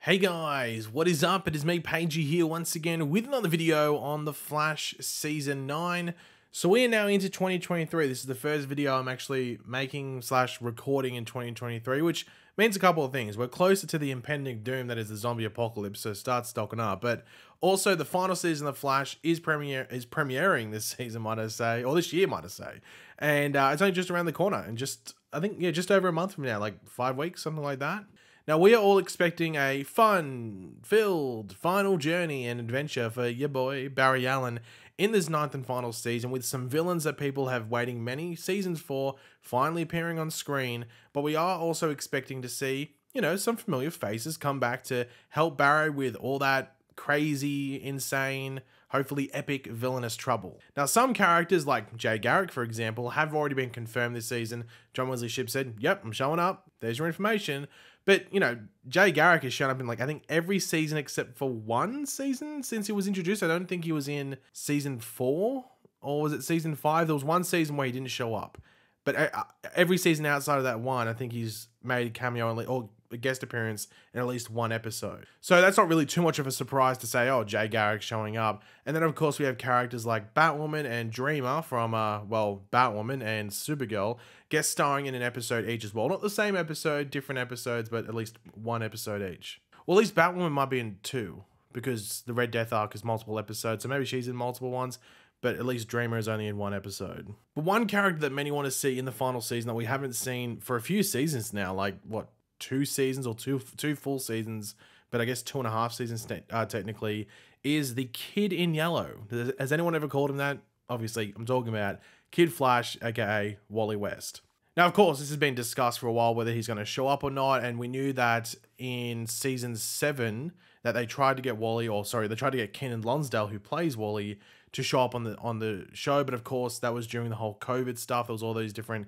Hey guys, what is up? It is me, Pagey, here once again with another video on The Flash Season 9. So we are now into 2023. This is the first video I'm actually making / recording in 2023, which means a couple of things. We're closer to the impending doom that is the zombie apocalypse, so start stocking up. But also the final season of The Flash is premiering this season, might I say, or this year, might I say. And it's only just around the corner, and just over a month from now, like 5 weeks, something like that. Now, we are all expecting a fun-filled final journey and adventure for your boy, Barry Allen, in this 9th and final season, with some villains that people have waiting many seasons for finally appearing on screen. But we are also expecting to see, some familiar faces come back to help Barry with all that crazy, insane, hopefully epic villainous trouble. Now, some characters like Jay Garrick, for example, have already been confirmed this season. John Wesley Shipp said, yep, I'm showing up. There's your information. But, Jay Garrick has shown up in, I think every season except for one season since he was introduced. I don't think he was in season 4, or was it season 5? There was one season where he didn't show up. But every season outside of that one, I think he's made a cameo or a guest appearance in at least one episode. So that's not really too much of a surprise to say, oh, Jay Garrick's showing up. And then, of course, we have characters like Batwoman and Dreamer from, Batwoman and Supergirl guest starring in an episode each as well. Not the same episode, different episodes, but at least one episode each. Well, at least Batwoman might be in 2, because the Red Death arc is multiple episodes, so maybe she's in multiple ones. But at least Dreamer is only in one episode. But one character that many want to see in the final season that we haven't seen for a few seasons now, like, 2 seasons or two full seasons, but I guess 2.5 seasons technically, is the Kid in Yellow. Has anyone ever called him that? Obviously, I'm talking about Kid Flash, aka Wally West. Now, of course, this has been discussed for a while whether he's going to show up or not, and we knew that in season 7 that they tried to get they tried to get Kenan Lonsdale, who plays Wally, to show up on the show, but of course that was during the whole COVID stuff. There was all those different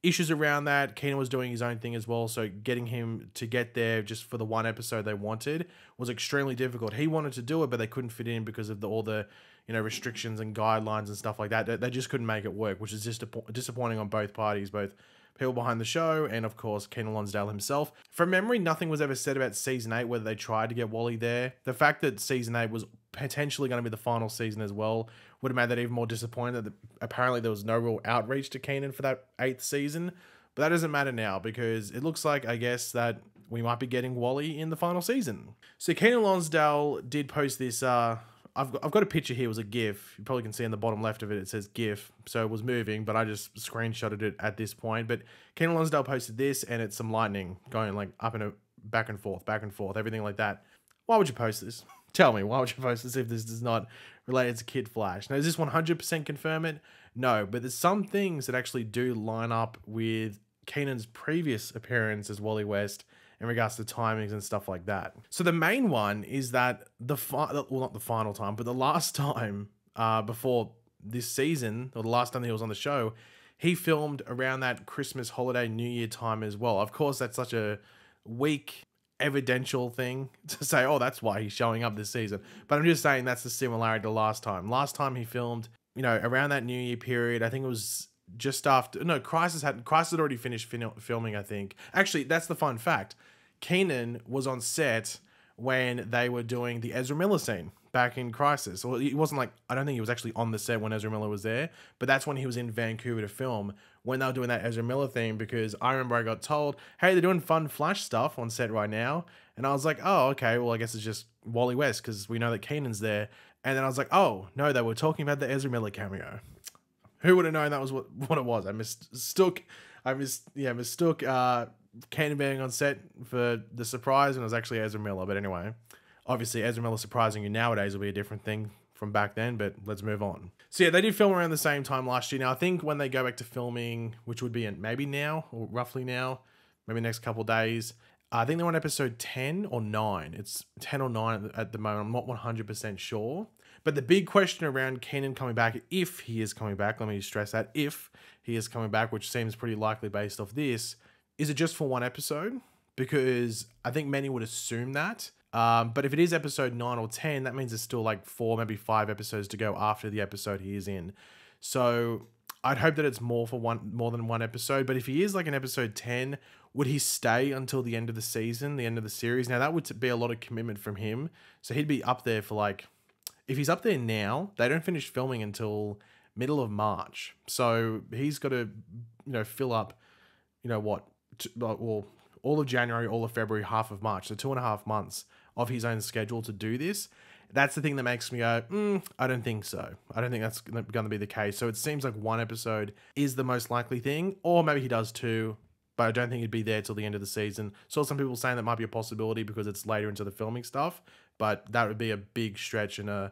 issues around that. Kenan was doing his own thing as well, so getting him to get there just for the one episode they wanted was extremely difficult. He wanted to do it, but they couldn't fit in because of all the restrictions and guidelines and stuff like that. They just couldn't make it work, which is just disappointing on both parties, both people behind the show and, of course, Kenan Lonsdale himself. From memory, nothing was ever said about season 8, whether they tried to get Wally there. The fact that season 8 was potentially going to be the final season as well would have made that even more disappointing, that apparently there was no real outreach to Kenan for that 8th season. But that doesn't matter now, because it looks like, I guess, that we might be getting Wally in the final season. So Kenan Lonsdale did post this, I've got a picture here. It was a GIF. You probably can see in the bottom left of it, it says GIF. So it was moving, but I just screenshotted it at this point. But Kenan Lonsdale posted this, and it's some lightning going like up and back and forth, everything like that. Why would you post this? Tell me, why would you post this if this is not related to Kid Flash? Now, is this 100% confirm it? No, but there's some things that actually do line up with Kenan's previous appearance as Wally West in regards to timings and stuff like that. So the main one is that not the final time, but the last time before this season, or the last time that he was on the show, he filmed around that Christmas holiday New Year time as well. Of course, that's such a weak evidential thing to say, oh, that's why he's showing up this season. But I'm just saying that's the similarity to last time. Last time he filmed, around that New Year period. I think it was just after, no, Crisis had already finished filming, I think. Actually, that's the fun fact. Kenan was on set when they were doing the Ezra Miller scene back in Crisis. Well, it wasn't I don't think he was actually on the set when Ezra Miller was there, but that's when he was in Vancouver to film, when they were doing that Ezra Miller thing, because I remember I got told, hey, they're doing fun Flash stuff on set right now. And I was like, oh, okay, well, I guess it's just Wally West, because we know that Kenan's there. And then I was like, oh, no, they were talking about the Ezra Miller cameo. Who would have known that was what it was? I mistook Kenan being on set for the surprise, and it was actually Ezra Miller. But anyway, obviously Ezra Miller surprising you nowadays will be a different thing from back then, but let's move on. So yeah, they did film around the same time last year. Now, I think when they go back to filming, which would be maybe now, or roughly now, maybe next couple of days, I think they're on episode 10 or 9. It's 10 or 9 at the moment. I'm not 100% sure. But the big question around Kenan coming back, if he is coming back, let me stress that, if he is coming back, which seems pretty likely based off this, is it just for one episode? Because I think many would assume that. But if it is episode 9 or 10, that means there's still 4, maybe 5 episodes to go after the episode he is in. So I'd hope that it's more than one episode. But if he is like in episode 10, would he stay until the end of the season, the end of the series? Now that would be a lot of commitment from him. So he'd be up there for like, if he's up there now, they don't finish filming until middle of March. So he's got to, fill up, well, all of January, all of February, half of March. So 2.5 months of his own schedule to do this. That's the thing that makes me go, I don't think so. I don't think that's going to be the case. So it seems like one episode is the most likely thing, or maybe he does two, but I don't think he'd be there till the end of the season. Saw some people saying that might be a possibility because it's later into the filming stuff, but that would be a big stretch and I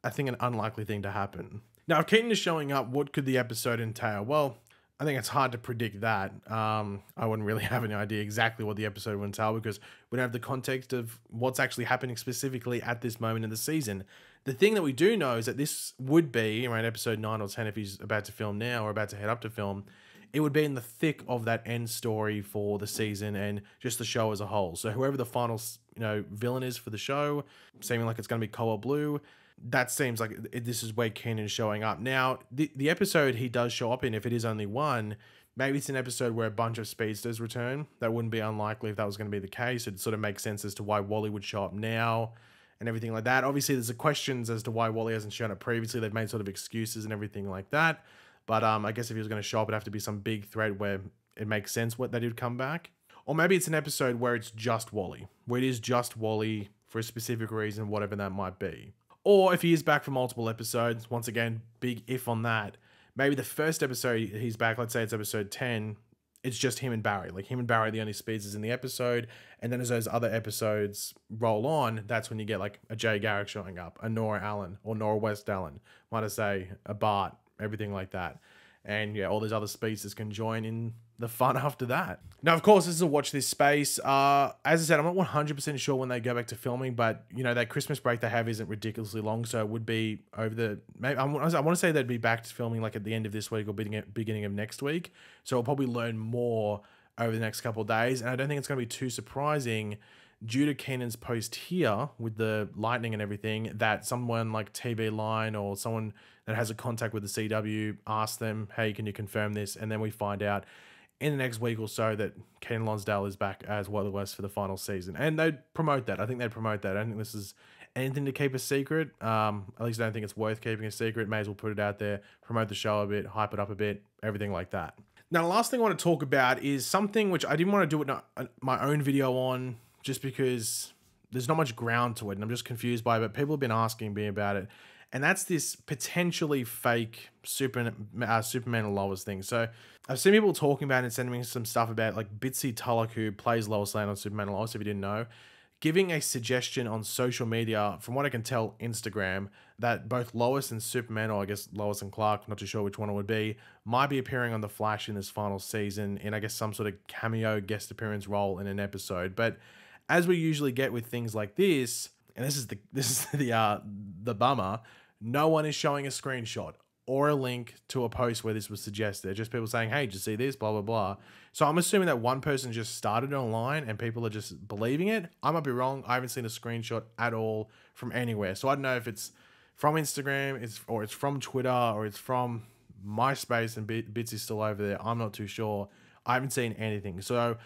think an unlikely thing to happen. Now, if Keaton is showing up, what could the episode entail? Well, I think it's hard to predict that. I wouldn't really have any idea exactly what the episode would entail because we don't have the context of what's actually happening specifically at this moment in the season. The thing that we do know is that this would be around episode 9 or 10 if he's about to film now or about to head up to film. It would be in the thick of that end story for the season and just the show as a whole. So whoever the final, villain is for the show, seeming like it's going to be Cobalt Blue, that seems like this is where Keaton is showing up. Now, the episode he does show up in, if it is only one, maybe it's an episode where a bunch of speedsters return. That wouldn't be unlikely if that was going to be the case. It sort of makes sense as to why Wally would show up now and everything like that. Obviously, there's the questions as to why Wally hasn't shown up previously. They've made sort of excuses and everything like that. But I guess if he was going to show up, it'd have to be some big threat where it makes sense what they did come back. Or maybe it's an episode where it's just Wally, where it is just Wally for a specific reason, whatever that might be. Or if he is back for multiple episodes, once again, big if on that, maybe the first episode he's back, let's say it's episode 10, it's just him and Barry. Like him and Barry are the only speedsters in the episode. And then as those other episodes roll on, that's when you get like a Jay Garrick showing up, a Nora Allen or Nora West Allen, might I say, a Bart, everything like that. And yeah, all these other speedsters can join in the fun after that. Now, of course, this is a watch this space. As I said, I'm not 100% sure when they go back to filming, but that Christmas break they have isn't ridiculously long, so it would be over the. Maybe I want to say they'd be back to filming like at the end of this week or beginning of next week. So we'll probably learn more over the next couple of days, and I don't think it's going to be too surprising due to Keenan's post here with the lightning and everything that someone like TV Line or someone that has a contact with the CW asks them, hey, can you confirm this? And then we find out in the next week or so that Keenan Lonsdale is back as Wally West for the final season. And they'd promote that. I think they'd promote that. I don't think this is anything to keep a secret. At least I don't think it's worth keeping a secret. May as well put it out there, promote the show a bit, hype it up a bit, everything like that. Now, the last thing I want to talk about is something which I didn't want to do my own video on just because there's not much ground to it and I'm just confused by it, but people have been asking me about it. And that's this potentially fake Superman and Lois thing. So I've seen people talking about it and sending me some stuff about like Bitsy Tulloch, who plays Lois Lane on Superman and Lois, if you didn't know, giving a suggestion on social media, from what I can tell, Instagram, that both Lois and Superman, or I guess Lois and Clark, not too sure which one it would be, might be appearing on The Flash in this final season in, I guess, some sort of cameo guest appearance role in an episode. But as we usually get with things like this, and this is the bummer, no one is showing a screenshot or a link to a post where this was suggested. Just people saying, hey, did you see this? Blah, blah, blah. So I'm assuming that one person just started it online and people are just believing it. I might be wrong. I haven't seen a screenshot at all from anywhere. So I don't know if it's from Instagram, or it's from Twitter, or it's from MySpace and Bitsy's still over there. I'm not too sure. I haven't seen anything. So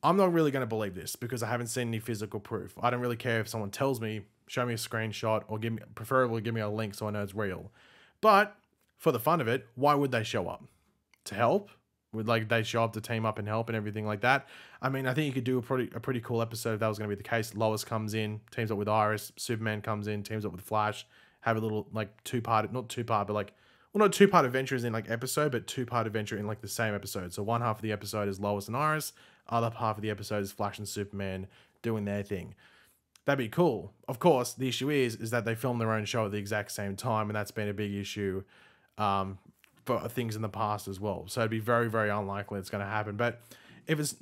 I'm not really going to believe this because I haven't seen any physical proof. I don't really care if someone tells me, show me a screenshot, or preferably give me a link so I know it's real. But for the fun of it, why would they show up? To help? Would they show up to team up and help and everything like that? I mean, I think you could do a pretty cool episode if that was going to be the case. Lois comes in, teams up with Iris. Superman comes in, teams up with Flash. Have a little two-part adventure is in episode, but two-part adventure in the same episode. So one half of the episode is Lois and Iris. Other half of the episode is Flash and Superman doing their thing. That'd be cool. Of course, the issue is that they film their own show at the exact same time, and that's been a big issue for things in the past as well. So it'd be very, very unlikely it's going to happen. But if it's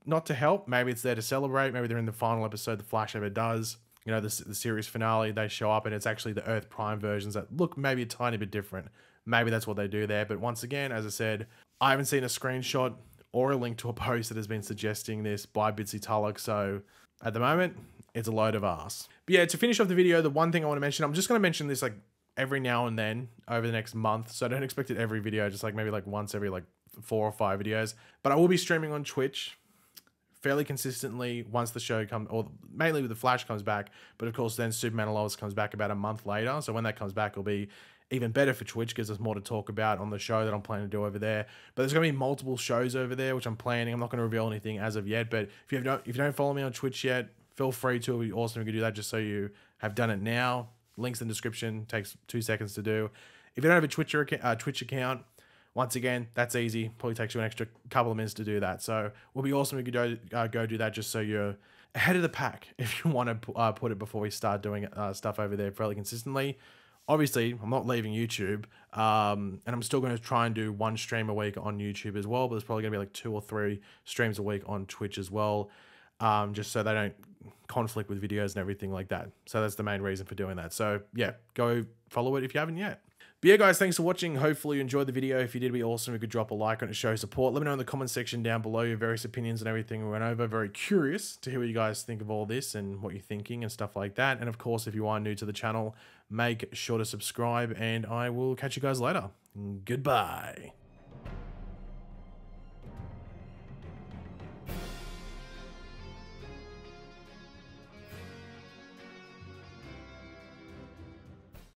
not to help, maybe it's there to celebrate. Maybe they're in the final episode the Flash ever does. The series finale, they show up and it's actually the Earth Prime versions that look maybe a tiny bit different. Maybe that's what they do there. But once again, as I said, I haven't seen a screenshot or a link to a post that has been suggesting this by Bitsy Tulloch. So at the moment, it's a load of arse. But yeah, to finish off the video, the one thing I want to mention, I'm just going to mention this every now and then over the next month. So don't expect it every video, just like maybe like once every like 4 or 5 videos. But I will be streaming on Twitch fairly consistently once the show comes, or mainly with the Flash comes back. But of course, then Superman and Lois comes back about a month later. So when that comes back, it'll be even better for Twitch, gives us more to talk about on the show that I'm planning to do over there. But there's going to be multiple shows over there, which I'm planning. I'm not going to reveal anything as of yet. But if you don't follow me on Twitch yet, feel free to. It would be awesome if you could do that, just so you have done it now. Links in the description. Takes 2 seconds to do. If you don't have a Twitch account, once again, that's easy. Probably takes you an extra couple of minutes to do that. So it would be awesome if you could go do that, just so you're ahead of the pack if you want to put it before we start doing stuff over there fairly consistently. Obviously, I'm not leaving YouTube, and I'm still going to try and do 1 stream a week on YouTube as well, but there's probably going to be like 2 or 3 streams a week on Twitch as well, just so they don't conflict with videos and everything like that. So that's the main reason for doing that. So yeah, go follow it if you haven't yet. But yeah, guys, thanks for watching. Hopefully you enjoyed the video. If you did, it'd be awesome if you could drop a like on it to show support. Let me know in the comment section down below your various opinions and everything we went over. Very curious to hear what you guys think of all this and what you're thinking and stuff like that. And of course, if you are new to the channel, make sure to subscribe, and I will catch you guys later. Goodbye.